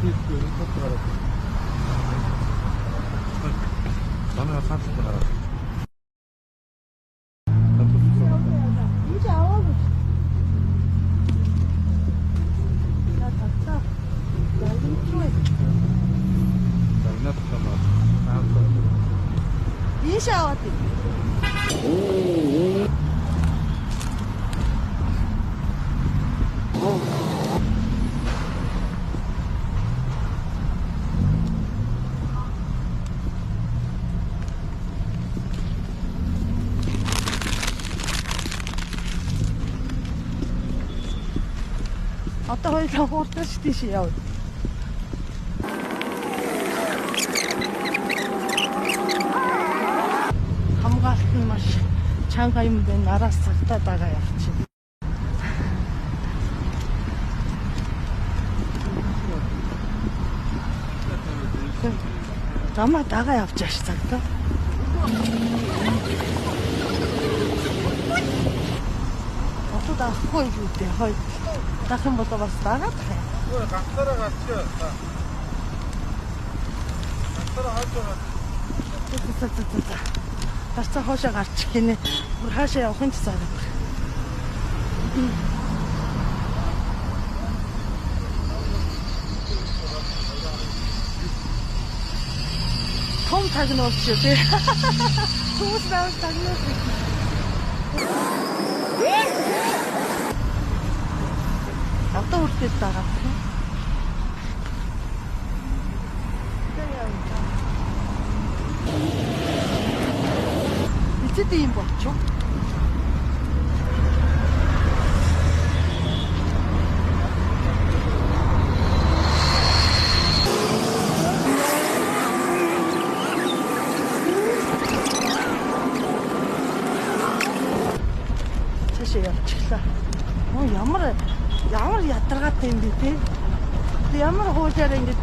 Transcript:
이거는 커트 가라. 나는 30분 가라. 이제 아와고. 나 잤다. 나 힘들어. 나 잠깐만. 인샤 왔지. Hatta öyle orta işte ya. 감각은 맛이 장가이면 된 알았어. 이따 나가야지. 나만 나가야 자식들. 어쩌다 허이 줄때 허이. 나 그럼 못 가봤어. 나갔다. 왜 각서라 같이요? 각서라 할 거야. Бasta хоошоо гарч хийнэ. Бүр хаашаа явахын цаана. Том тагнуулч юу те. Хүмүүс нааш тагнуулж. Одоо үрдээд байгаа. Эцэд юм болчих. Цаашаа явчихлаа. Ямар ядаргаатай юм бэ те. Ямар хуужаар ингэж